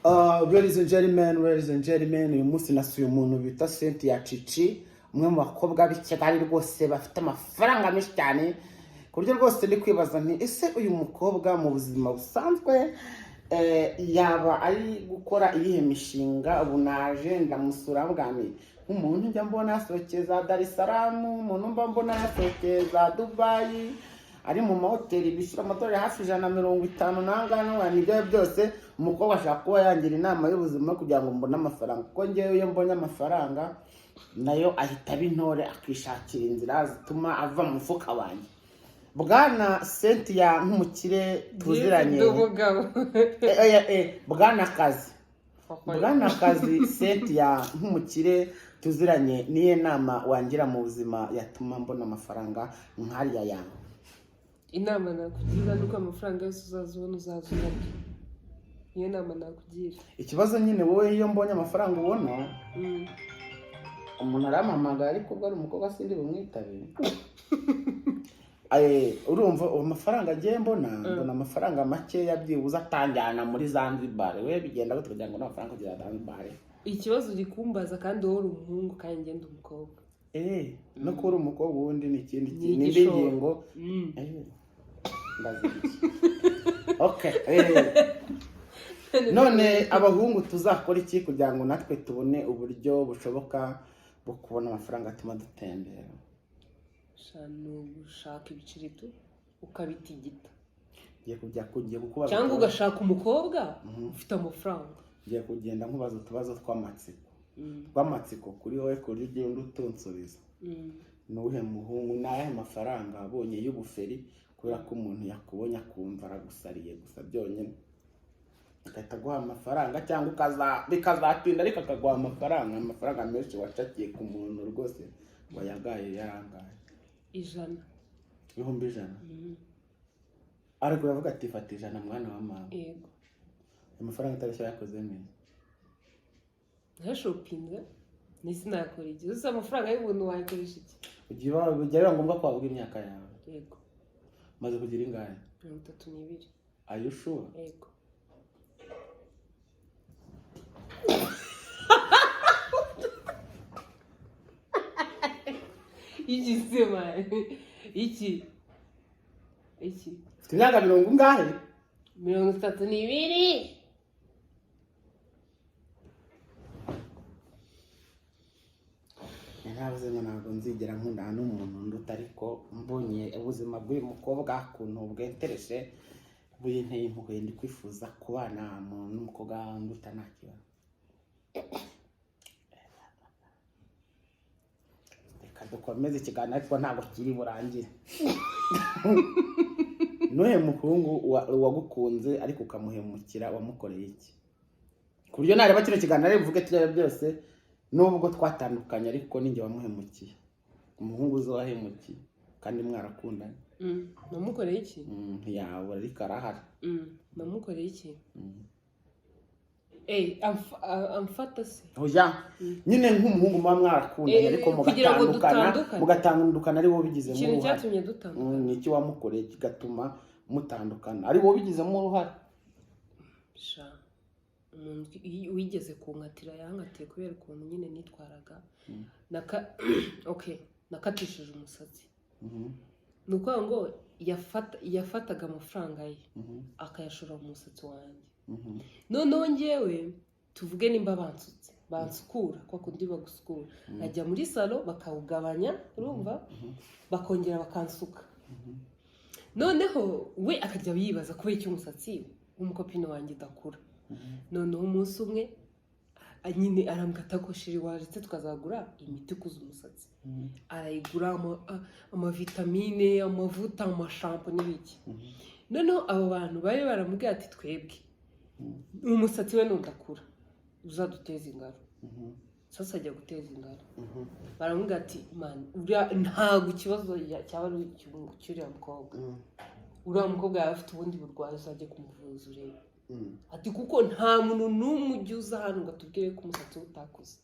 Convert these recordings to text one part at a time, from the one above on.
Ladies and gentlemen, uyu munsi nasuye umuntu bita Cynthia Cici, umwe mu bakobwa b'Ikigali rwose bafite amafaranga menshi cyane, ku buryo rwose ndi kwibaza nti ese uyu mukobwa mu buzima busanzwe yaba ari gukora iyihe mishinga. Ubu naje ndamusura bwami nk'umuntu njya mbona yasohokeza Dar es Salaam, umuntu mba mbona yasohokeza Dubai, ari mu mahoteli bishyura amadolari hafi 150 n'angana. Nibyo byose umukobwa ashaka kuba yangira inama y'ubuzima kugira ngo mbone amafaranga, kuko ngewe iyo mbonye amafaranga nayo ahita bintore akishakira inzira zituma ava mu mufuka wanjye. Bwana Cynthia nk'umukire tuziranye, bwana kazi Cynthia nk'umukire tuziranye, niye nama wangira mu buzima yatuma mbona amafaranga nk'ariya yangu? Inama nakugira nuko amafaranga yose uzazubona uzazubona. Niyo nama nakugira. Ikibazo nyine wowe iyo mbonye amafaranga ubona umuntu arampamagara ariko ubwo ari umukobwa sindi bumwitabe. Urumva amafaranga agiye mbona amafaranga make yabyibuza atanjyana muri Zanzibar. We bigenda gute kugira ngo n'amafaranga kugera Zanzibar? Ikibazo gikumbaza kandi wowe uri umuhungu kandi ngende umukobwa. No kuri umukobwa wundi ni ikindi kintu n'indi ngingo. Okay. None abahungu tuzakora iki kugira ngo natwe tubone uburyo bushoboka bwo kubona amafaranga atuma dutembera? Shano gushaka ibiciritu ukabitigita. Ngiye kukubaza cyangwa ugashaka umukobwa ufite amafaranga. Ngiye kugenda nkubaza utubazo tw'amatsiko kuri wowe kuri ugenda utunsubiza. Nuhe muhungu naye amafaranga abonye y'ubuferi kubera ko umuntu yakubonye akumva aragusariye gusa byonyine agahita guha amafaranga, cyangwa bikazatinda ariko akaguha amafaranga menshi wacakiye ku muntu rwose wayagaye yarangaye 100. Ibihumbi 100. Ariko uravuga ati fata 100 mwana wa mama. Yego. Amafaranga atarashya yakoze neza. Nka shopping nisi nakora iki? Uza amafaranga y'ubuntu wayikoresha iki? Ugera ngombwa ko wavuga imyaka yawe. Yego. Maze kugira ingahe? 32. Are you sure? Yego. Iki sema. Iki. Ufite imyaka 70 ngahe? 32. Ntavuze ngo ntabwo nzigera nkunda n'umuntu nduta, ariko mbonye ubuzima bw'uyu mukobwa kuntu bwentereshe buyinteye impuhwe, ndi kwifuza kubana n'umukobwa nduta nta kibazo. Reka dukomeze ikiganiro ariko ntabwo kiri burangire. Nuhe muhungu wagukunze ariko ukamuhemukira wamukoreye iki? Ku buryo nareba kino kiganiro bivuge tujya byose nubwo twatandukanye ariko ninjye wamuhemukiye. Umuhungu uzowahemukiye kandi mwarakundanye. Namukoreye iki? Yawe ariko arahari. Namukoreye iki? Amfata se. Oya. Nyine nk'umuhungu mwa mwarakundanye ariko mugatandukana ari wowe bigizemo uruhare. Ikintu cyatumye dutandukana. Ni iki wamukoreye kigatuma mutandukana ari wowe bigizemo uruhare? Wigeze kunkatira yankatiye kubera ukuntu nyine nitwaraga nakatishije umusatsi. Nuko ngo yafataga amafaranga ye akayashora mu musatsi wanjye. Noneho ngewe tuvuge nimba bansukura kwa kundi bagusukura ajya muri salo bakawugabanya urumva bakongera bakansuka. Noneho we akajya yibaza kubera icyo umusatsi w'umukopine wanjye udakura. Noneho umunsi umwe nyine arambwata ko shiri waretse tukazagura imiti kuza umusatsi. Arayigura amavitamine, amavuta, amashampo n'ibiki. Noneho abo bantu bari baramubwira ati twebwe umusatsi we nudakura uzaduteza ingaro. Sasa ajya guteza ingaro. Baramubwira ati man ntago ikibazo cyaba ari cyuriya mukobwa. Uriya mukobwa afite ubundi burwayi uzajye kumuvuza urebe. Ati kuko nta muntu n'umwe ujuza hano ngo atubwire ko umusatsi utakuze.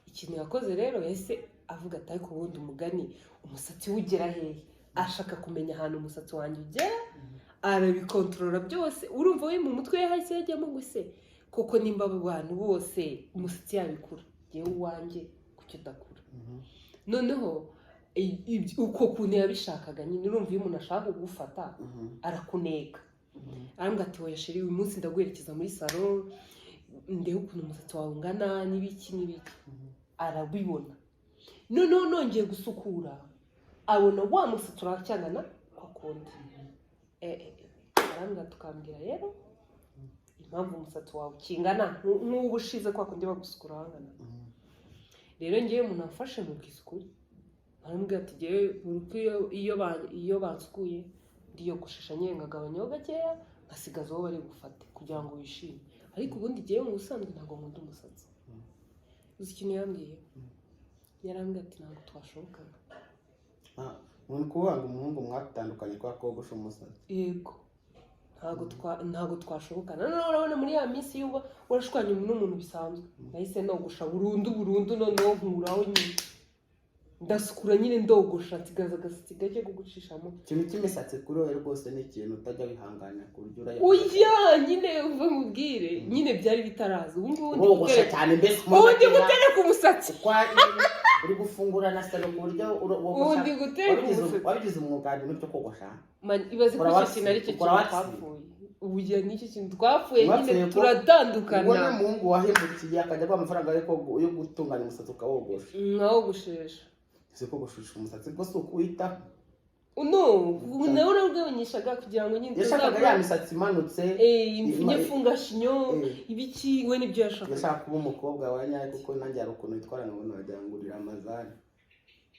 Ikintu yakoze rero yese avuga ati ariko ubundi umugani umusatsi ugera hehe? Ashaka kumenya ahantu umusatsi wanjye ugera arabikontorora byose urumva we mu mutwe yahise yajyamo guse koko nimba abo bantu bose umusatsi yabikura yewe uwanjye kuki udakura noneho uko kuntu yabishakaga nyine urumva iyo umuntu ashaka kugufata arakuneka arambwira ati oya sheri uyu munsi ndaguherekeza muri salon ndebe ukuntu umusatsi wawe ungana n'ibiki arabibona noneho nongeye gusukura abona wa musatsi uracyangana kwa kundi arambwira tukambwira rero impamvu umusatsi wawe ukingana n'ubu ushize kwa kundi bagusukura wangana rero ngewe umuntu amfashe mu bwisukuri arambwira ati ngewe iyo bansukuye ndiyogoshesha nyine nkagabanyaho gakeya nkasigaza uwo bari bufate kugira ngo wishime ariko ubundi ngewe mu busanzwe ntabwo nkunda umusatsi uzi ikintu yambwiye yarambwira ati ntabwo twashobokana umuntu kuvuga ngo umuhungu mwatandukanye kwa kogosha umusatsi yego ntabwo twashobokana noneho urabona muri ya minsi y'uba warashwanye n'umuntu bisanzwe nahise nogosha burundu noneho nkuraho nyine ndasukura nyine ndogosha nsigaza agasatsi gake kugucishamo ikintu cy'imisatsi kuri wowe rwose ni ikintu utajya wihangana ku buryo oya nyine uva mubwire nyine byari bitaraza ubu ngubu wogosha cyane mbese ubundi gutereka umusatsi uri gufungura na salo ku buryo ubundi gutereka umusatsi wabigize umwuga n'icyo kogosha ibaze ko icyo kintu ari cyo kintu twapfuye ubu gihe n'icyo kintu twapfuye nyine turatandukana ubona umuhungu wahemukiye akajya aguha amafaranga yo gutunganya umusatsi ukawogosha nkawogoshesha ese kogoshesha umusatsi rwose ukuwitaho nawe urabwabanyishaga kugira ngo nyine yashakaga ya misatsi imanutse imfungashinyo ibiki we nibyo yashaka kuba umukobwa wa nyayo kuko nanjye hari ukuntu witwara nkabona wagira ngo urira amazani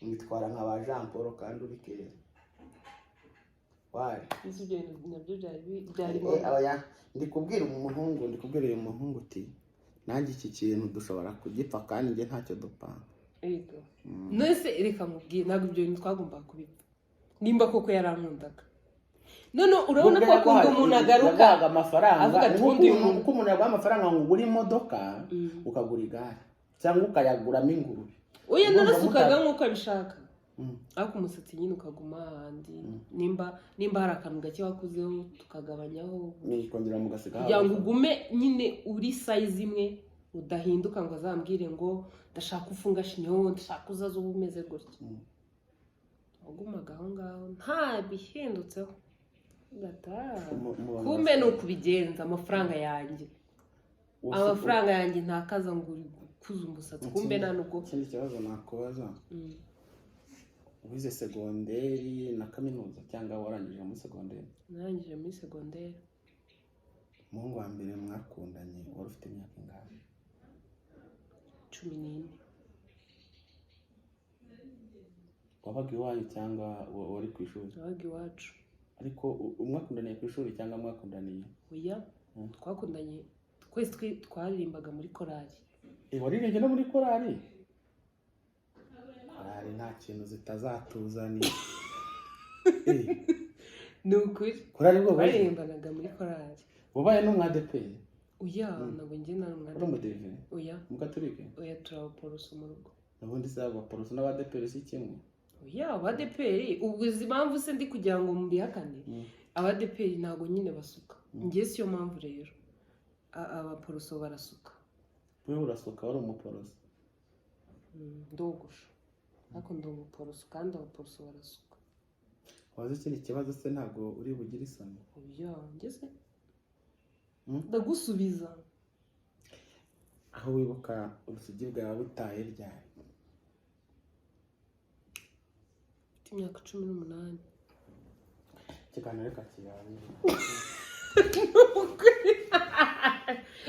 mwitwara nka ba Jean Paul kandi uri keza wari ibyo nabyo byari ndikubwira uyu muhungu uti nanjye iki kintu dushobora kugipfa kandi njye ntacyo dupanga yego nese reka mubwire ntabwo ibyo bintu twagomba kubipfa nimba koko yarankundaga none urabona ko akunda umuntu agaruka amafaranga avuga ati ubundi uko umuntu yaguha amafaranga ngo ugure imodoka ukagura igare cyangwa ukayaguramo ingurube oya narasukaga nk'uko abishaka ariko umusatsi nyine ukaguma ahandi nimba hari akantu gake wakuzeho tukagabanyaho kongera mugasiga kugira ngo ugume nyine uri size imwe udahinduka ngo azambwire ngo ndashaka ufunga shinyo ndashaka uzaza uba umeze gutya ugumaga aho ngaho nta bihindutseho kumbe ni ukubigenza amafaranga yanjye ntakaza ngo uri gukuza umusatsi kumbe nta nubwo ikindi kibazo nakubaza wize segonderi na kaminuza cyangwa warangije muri segonderi? Narangije muri segonderi. Umuhungu wa mbere mwakundanye wari ufite imyaka ingahe? 14. Wabaga iwanyu cyangwa wari ku ishuri? Wabaga iwacu. Ariko mwakundaniye ku ishuri cyangwa mwakundaniye? Oya, twakundanye twese twaririmbaga muri korali. Waririmbye no muri korali? Korali nta kintu zitazatuzaniye. Ni ukuri. Korali bwo baririmbanaga muri korali. Wabaye no mwadeperi? Oya, ntabwo njye na mwadeperi. Uri umudivine? Oya. Mugaturike? Oya, turabaporoso mu rugo. Nabundi se abaporoso n'abadeperi si kimwe? Oya, abadeperi ubuzi impamvu se ndi kugira ngo mbihakane. Abadeperi ntabwo nyine basuka. Njye siyo mpamvu rero. Abaporoso barasuka. Wewe urasuka wari umuporoso? Ndogosha. Ariko ndi umuporoso kandi abaporoso barasuka. Wazi ikindi kibazo se ntabwo uri bugire isano? Oya, ngeze. Ndagusubiza. Aho wibuka ubusugi bwawe butaye ryari? Imyaka 18. Kiganiro kakiyawe.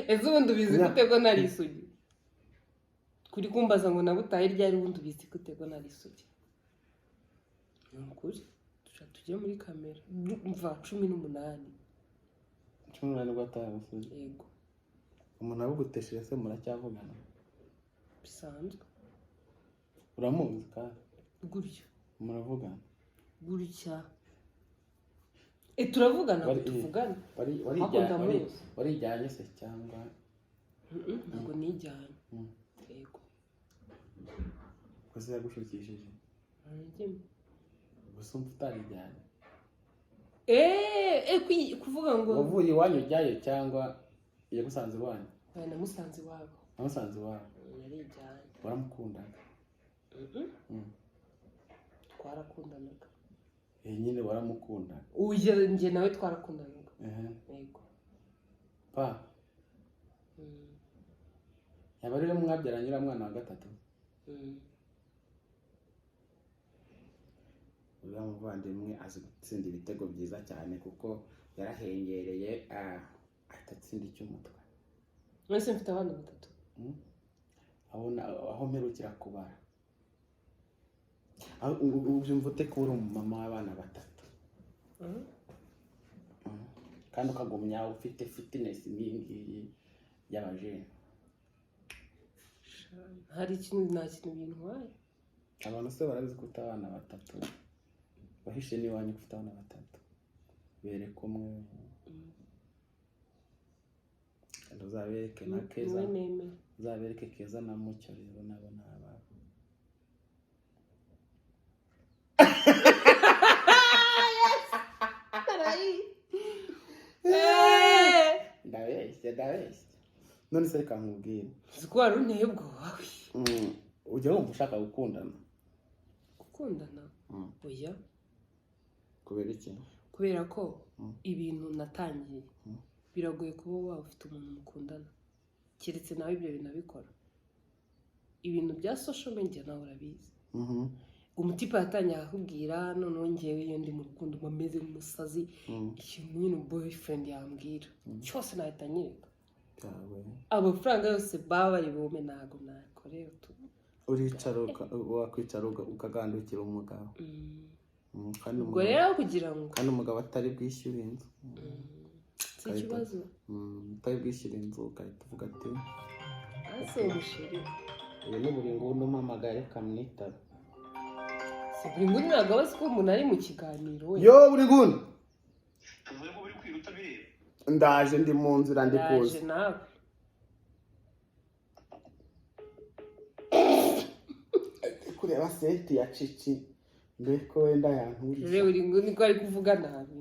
Ese ubundi ubizi gute ko nari isugi? Kuri kumbaza ngo nabutaye ryari ubundi ubizi gute ko nari isugi? Nukuri tujye muri kamera. Mva 18. 18 gwataye usugi. Yego. Umuntu abugutesheje se muracyavugana? Bisanzwe. Uramuzi kandi? Gutyo. Muravugana? Gutya. Turavugana tuvugana. Warijyanye se cyangwa? Ntabwo nijyanye. Yego. Koze yagushukishije? Arageme. Gusa umva utarijyanye? kuvuga ngo wavuye iwanyu ujyayo cyangwa yagusanze iwanyu? namusanze iwabo. Namusanze iwabo. Yarijyanye. Waramukundaga? Twarakundanaga. Nyine waramukundaga? Njye nawe twarakundanaga. Yego. Pa yaba ariwe mwabyaranye uriya mwana wa gatatu? Uriya muvandimwe azi gutsinda ibitego byiza cyane kuko yarahengereye ahita atsinda icy'umutwe. Mwese mfite abana batatu. Aho mperukira kubara ubyumva ute ko uri umumama w'abana batatu kandi ukagumya ufite fitness nk'iyi y'abajene? Hari ikintu nta kintu bintwaye. Abantu se barabizi ko ufite abana batatu, wahishe n'iwanyu ko ufite abana batatu, bereka umwe uzabereke na Keza, uzabereke Keza na Mucyo rero nabo ni ababo. Ndabeshya none se reka nkubwire, ko wari unteye ubwoba. ujya wumva ushaka gukundana? Oya. Kubera iki? Kubera ko ibintu natangiye biragoye kuba waba ufite umuntu mukundana keretse nawe ibyo binabikora. Ibintu bya social media nawe urabizi. Umutipe yatangiye akubwira noneho ngewe iyo ndi mu rukundo mumeze nk'umusazi, ikintu nyine boyfriend yambwira cyose nahita nyereka. Amafaranga yose baba bari bume ntago nakorera tu. Uricara wakwicara ukagandukira umugabo. Kandi ubwo rero kugira ngo kandi umugabo atari bwishyura inzu. Si ikibazo. Utari bwishyura inzu ugahita uvuga ati ase umushiri. Uyu ni buri nguni umpamagaye kamwitaba. Si buri nguni ntabwo abazi ko umuntu ari mu kiganiro we. Yo buri nguni. Tuvuye ko buri kwiruta bireba. Ndaje ndi mu nzira ndi kuza. Ndaje nawe. Kureba seti ya Cici mbeko wenda yanturije. Rero buri nguni ko ari kuvuga nabi.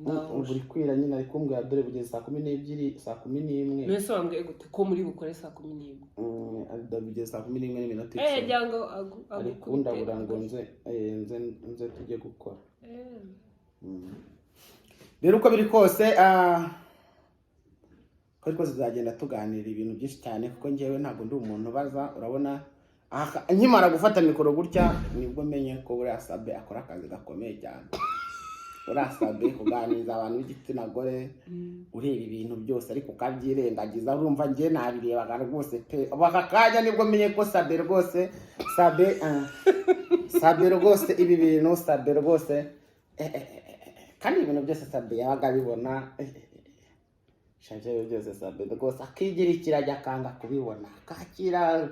Buri kwira nyine ari kumbwira dore bugeze 12:00 11:00. Nese wambwiye gute ko muri bukore 11:00? Bugeze 11:00 n'iminota 10. Jango agukunda ngo nze tujye gukora. Rero uko biri kose ko rwose tuzagenda tuganira ibintu byinshi cyane kuko ngewe ntabwo ndi umuntu baza. Urabona nkimara gufata mikoro gutya nibwo menye ko buriya Sabe akora akazi gakomeye cyane. Buriya Sabe kuganiriza abantu b'igitsina gore, ureba ibintu byose ariko ukabyirengagiza. Urumva ngiye nabirebaga rwose pe, baka kanya nibwo menye ko Sabe rwose Sabe rwose ibi bintu Sabe rwose kandi ibintu byose Sabe yabaga bibona. Shaje byose Sabe rwose akigira ikirajya akanga kubibona akakira.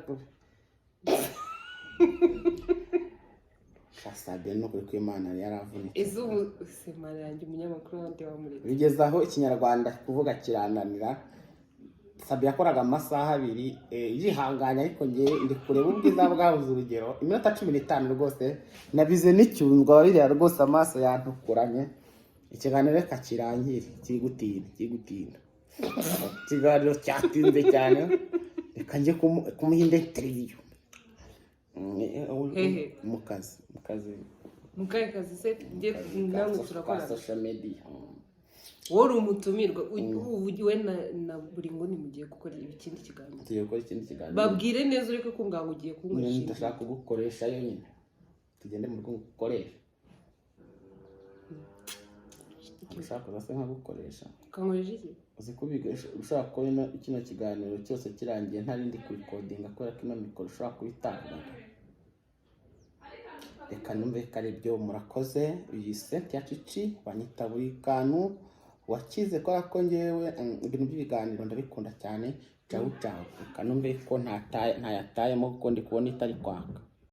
Sabe no kuri kw'Imana yaravunitse. Izubu semana yanjye umunyamakuru wandi wamuretse. Bigeze aho ikinyarwanda kuvuga kirananira. Sabe yakoraga amasaha 2 yihanganya ariko ngiye ndi kureba ubwiza bwabuze urugero. Iminota 15 rwose nabize n'icyunzwa babirira rwose amaso yantukuranye. Ikiganiro kakirangire kigutinda. Ikiganiro cyatinze cyane. Reka nje kumuhinde interview. Mukazi se ngiye nawe turakora social media. Wori umutumirwa ugiwe na buri nguni mugiye gukora ikindi kiganiro. Tugiye gukora ikindi kiganiro. Babwire neza ureke kumbwa ngo ugiye kunkoresha. Ndashaka kugukoresha yo nyine. Tugende mu rugo gukoresha. Ushaka base nkagukoresha. Kankoresha iki? Uzi kubigesha ushaka ko kino kiganiro cyose kirangiye ntarindi ku recording akora kino mikoro ushaka kubitanga. Reka numve kare byo murakoze. Iyi senti ya Cici banyita buri kantu wakize ko ngewe ibintu by'ibiganiro ndabikunda cyane. Ciao. Reka numve ko ntayatayemo kuko ndi kubona itari kwaka.